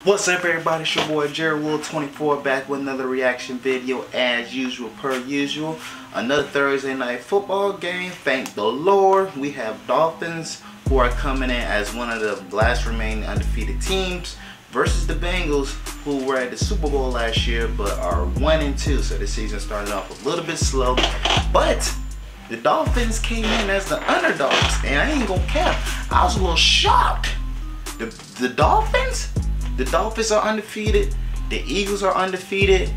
What's up, everybody? It's your boy jerrywill24 back with another reaction video as usual, per usual. Another Thursday night football game. Thank the Lord. We have Dolphins, who are coming in as one of the last remaining undefeated teams, versus the Bengals, who were at the Super Bowl last year but are 1-2. So the season started off a little bit slow, but the Dolphins came in as the underdogs, and I ain't gonna cap, I was a little shocked. The Dolphins are undefeated. The Eagles are undefeated.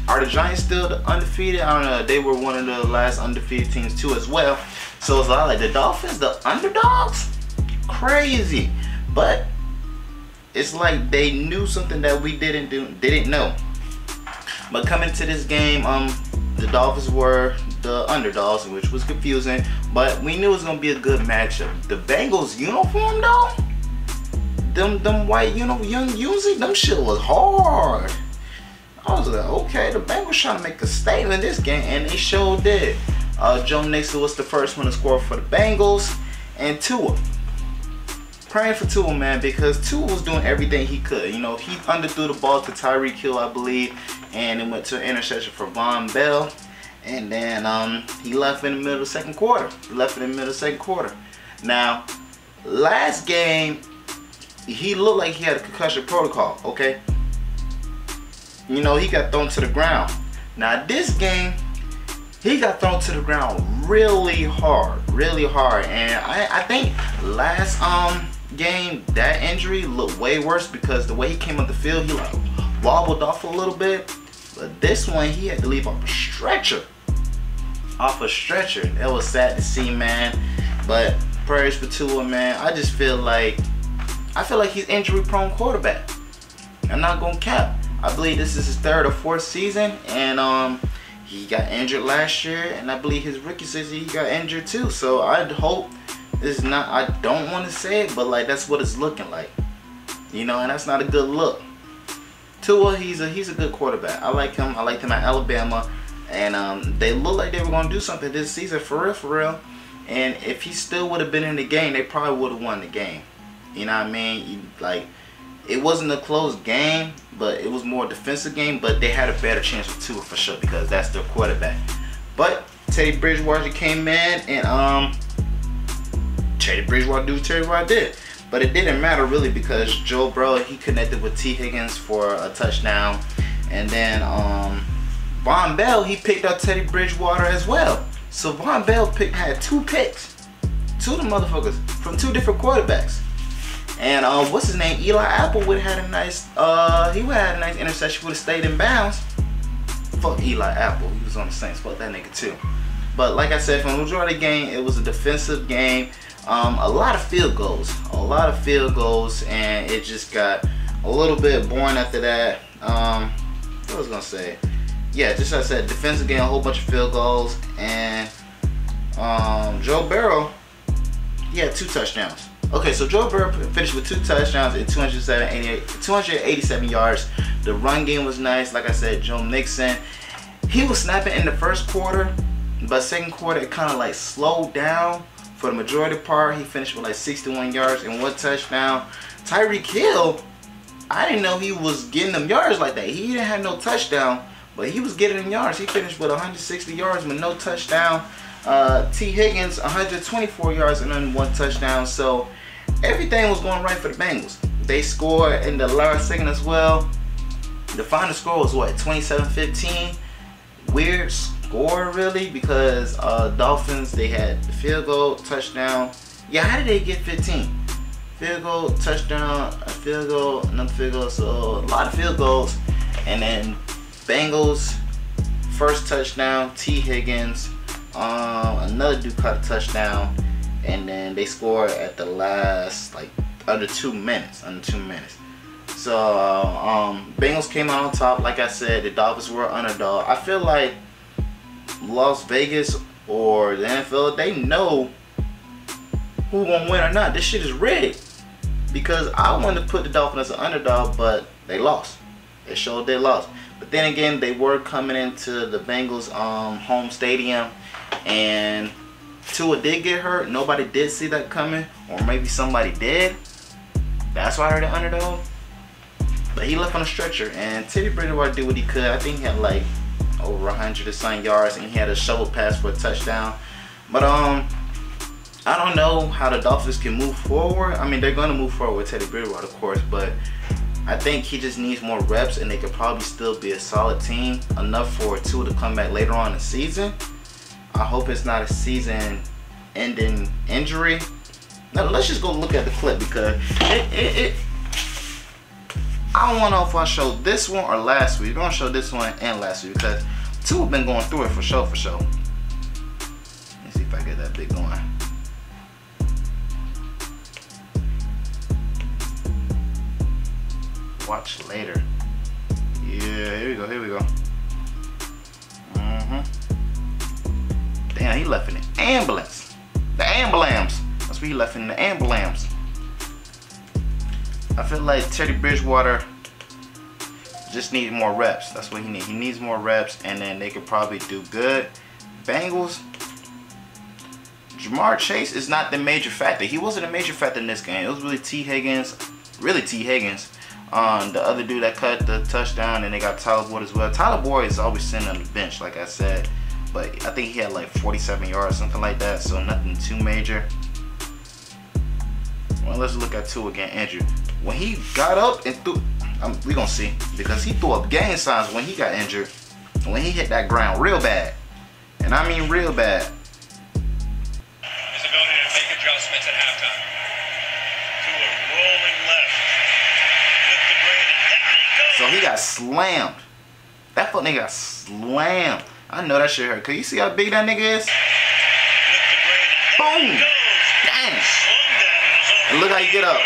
Are the Giants still undefeated? I don't know. They were one of the last undefeated teams too as well. So it's like the Dolphins, the underdogs? Crazy. But it's like they knew something that we didn't know. But coming to this game, the Dolphins were the underdogs, which was confusing. But we knew it was gonna be a good matchup. The Bengals uniform though? Them white, young usually them shit was hard. I was like, okay, the Bengals trying to make a statement in this game, and they sure did. Joe Mixon was the first one to score for the Bengals, and Tua. Praying for Tua, man, because Tua was doing everything he could. You know, he underthrew the ball to Tyreek Hill, I believe, and it went to an interception for Von Bell, and then he left in the middle of the second quarter. Now, last game, he looked like he had a concussion protocol, okay? You know, he got thrown to the ground. Now this game, he got thrown to the ground really hard. And I think last game, that injury looked way worse because the way he came up the field, he like wobbled off a little bit. But this one, he had to leave off a stretcher. That was sad to see, man. But prayers for Tua, man. I feel like he's injury-prone quarterback. I'm not gonna cap. I believe this is his third or fourth season, and he got injured last year, and I believe his rookie season he got injured too. So I'd hope this is not. I don't want to say it, but like that's what it's looking like, you know, and that's not a good look. Tua, he's a good quarterback. I like him. I liked him at Alabama, and they looked like they were gonna do something this season for real. And if he still would have been in the game, they probably would have won the game. You know what I mean? Like, it wasn't a close game, but it was more a defensive game. But they had a better chance with Tua for sure because that's their quarterback. But Teddy Bridgewater came in, and Teddy Bridgewater did. But it didn't matter really because Joe Burrow, he connected with T. Higgins for a touchdown, and then Von Bell, he picked up Teddy Bridgewater as well. So Von Bell had 2 picks, 2 of the motherfuckers from 2 different quarterbacks. And what's his name? Eli Apple would have had a nice interception, would have stayed in bounds. Fuck Eli Apple, he was on the Saints. Fuck that nigga too. But like I said, from the majority of the game, it was a defensive game. A lot of field goals, and it just got a little bit boring after that. What was I gonna say? Yeah, just as I said, defensive game, a whole bunch of field goals, and Joe Burrow, he had 2 touchdowns. Okay, so Joe Burrow finished with 2 touchdowns and 287 yards. The run game was nice. Like I said, Joe Mixon, he was snapping in the first quarter, but second quarter it kind of like slowed down for the majority part. He finished with like 61 yards and 1 touchdown. Tyreek Hill, I didn't know he was getting them yards like that. He didn't have no touchdown, but he was getting them yards. He finished with 160 yards with no touchdown. T. Higgins, 124 yards and then 1 touchdown. So everything was going right for the Bengals. They scored in the last second as well. The final score was what, 27-15? Weird score really, because Dolphins, they had the field goal, touchdown. Yeah, how did they get 15? Field goal, touchdown, a field goal, another field goal. So a lot of field goals. And then Bengals, first touchdown, T. Higgins. Another dude caught a touchdown, and then they scored at the last, like, under 2 minutes. So Bengals came out on top. Like I said, the Dolphins were underdog. I feel like Las Vegas or the NFL, they know who gonna win or not. This shit is rigged, because I wanted to put the Dolphins as an underdog, but they lost. They showed they lost. But then again, they were coming into the Bengals home stadium, and Tua did get hurt. Nobody did see that coming, or maybe somebody did. That's why they're the underdog. But he left on a stretcher, and Teddy Bridgewater did what he could. I think he had like over 100 or something yards, and he had a shovel pass for a touchdown. But I don't know how the Dolphins can move forward. I mean, they're going to move forward with Teddy Bridgewater, of course, but I think he just needs more reps, and they could probably still be a solid team, enough for Tua to come back later on in the season. I hope it's not a season-ending injury. Now, let's just go look at the clip, because I don't know if I showed this one or last week. We're going to show this one and last week, because Tua been going through it for sure, Let's see if I get that big going. Watch later. Yeah, here we go. Damn, he left in the ambulance. The ambulance. That's what he left in the ambulance. I feel like Teddy Bridgewater just needs more reps. That's what he needs. He needs more reps, and then they could probably do good. Bengals, Jamar Chase is not the major factor. He wasn't a major factor in this game. It was really T. Higgins. The other dude that cut the touchdown, and they got Tyler Boyd as well. Tyler Boyd is always sitting on the bench, like I said. But I think he had like 47 yards, something like that. So nothing too major. Well, let's look at Tua again, Andrew. When he got up and threw, we're going to see. Because he threw up gang signs when he got injured. When he hit that ground real bad. And I mean real bad. His ability to make adjustments at halftime. Tua rolling left. With the Brady. So he got slammed. That fuck nigga got slammed. I know that shit hurt. Cause you see how big that nigga is? Boom! Damn! And look how he get up.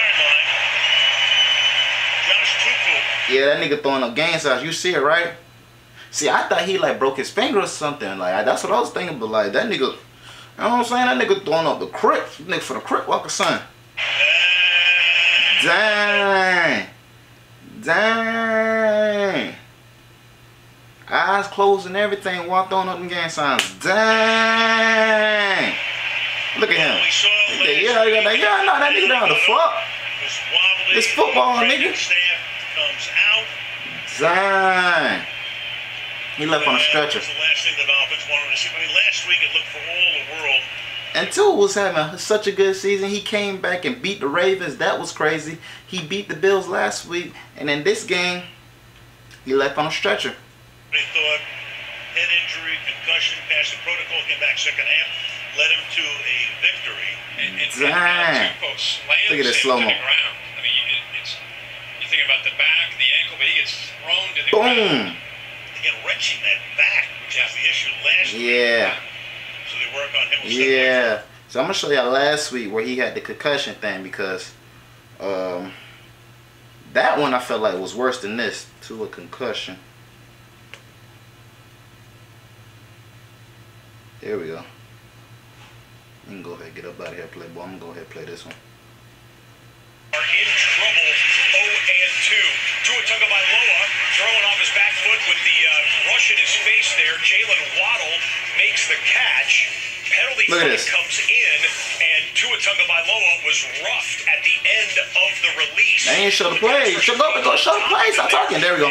Yeah, that nigga throwing up gang signs. You see it, right? See, I thought he like broke his finger or something. Like, that's what I was thinking. But like, that nigga, you know what I'm saying? That nigga throwing up the crip. Nigga for the crip walker, son. Dang. Dang. Eyes closed and everything, while throwing up them gang signs. Dang. Look at him. Yeah, no, that nigga down the fuck. It's football, nigga. Dang. He left on a stretcher. And Tua was having such a good season. He came back and beat the Ravens. That was crazy. He beat the Bills last week. And in this game, he left on a stretcher. They thought head injury, concussion, passed the protocol, came back second half, led him to a victory. Dang. Look at this slow-mo. I mean, you think about the back, the ankle, but he gets thrown to the ground. Boom. Again, wrenching that back, which was the issue last week. Yeah. So they work on him. Yeah. So I'm going to show y'all last week where he had the concussion thing, because that one I felt like was worse than this, to a concussion. Here we go. You can go ahead and get up out of here, play ball. I'm going to go ahead and play this one. Are in trouble, 0-2. Tua Tagovailoa throwing off his back foot with the rush in his face there. Jalen Waddle makes the catch. Penalty flag comes in, and Tua Tagovailoa was roughed at the end of the release. They ain't show the play. Show the play. Stop talking. There we go.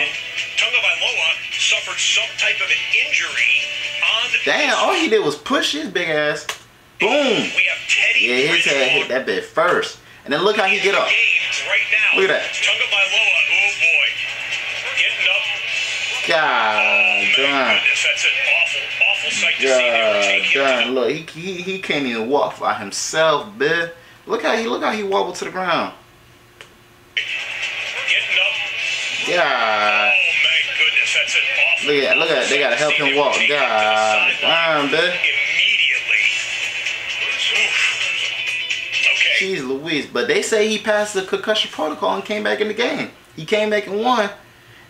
Tagovailoa suffered some type of an injury on the Damn, all he did was push his big ass. Boom. We have Teddy yeah, his head hit that bit first. And then look how he get up. Right now. Look at that. Tagovailoa, oh boy. Getting up. God damn. That's an awful sight to see. God damn. Look, he can't even walk by himself, bitch. Look how he wobbled to the ground. Getting up. God. Oh my goodness, that's an awful. Look at they gotta help him walk. God damn, bitch. Jeez Louise. But they say he passed the concussion protocol and came back in the game. He came back and won.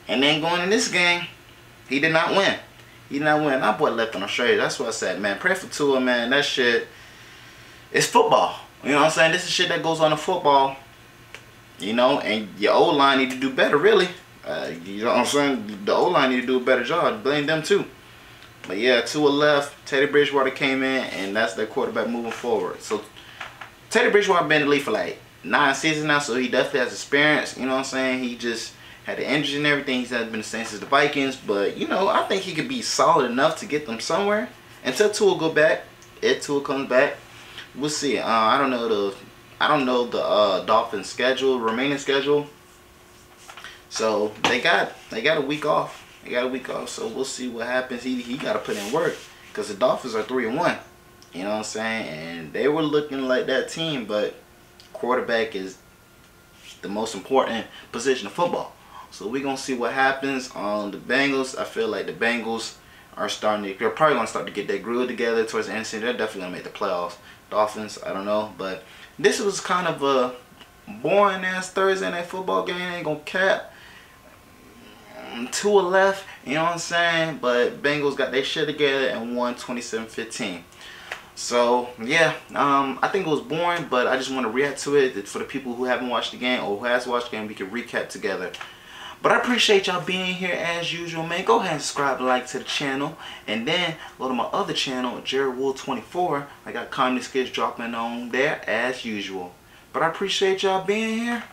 And then going in this game, he did not win. He did not win. That boy left on a straight. That's what I said, man. Pray for Tua, man. That shit, it's football. You know what I'm saying? This is shit that goes on in football. You know, and your O-line need to do better, really. You know what I'm saying? The O-line need to do a better job. Blame them too. But yeah, Tua left. Teddy Bridgewater came in, and that's their quarterback moving forward. So Teddy Bridgewater been in the league for like 9 seasons now, so he definitely has experience. You know what I'm saying? He just had the injuries and everything. He's been the same since the Vikings, but you know, I think he could be solid enough to get them somewhere until Tua go back. If Tua comes back, we'll see. I don't know the Dolphins schedule, remaining schedule. So they got a week off. They got a week off. So we'll see what happens. He got to put in work because the Dolphins are 3-1. You know what I'm saying? And they were looking like that team, but quarterback is the most important position of football. So we're going to see what happens on the Bengals. I feel like the Bengals are they're probably going to start to get their groove together towards the end of the season. They're definitely going to make the playoffs. Dolphins, I don't know. But this was kind of a boring-ass Thursday night football game. Ain't going to cap. 2 left, you know what I'm saying? But Bengals got their shit together and won 27-15. So yeah, I think it was boring, but I just want to react to it for the people who haven't watched the game or who has watched the game. We can recap together. But I appreciate y'all being here as usual, man. Go ahead and subscribe and like to the channel, and then go to my other channel, jerrywill24. I got comedy skits dropping on there as usual. But I appreciate y'all being here.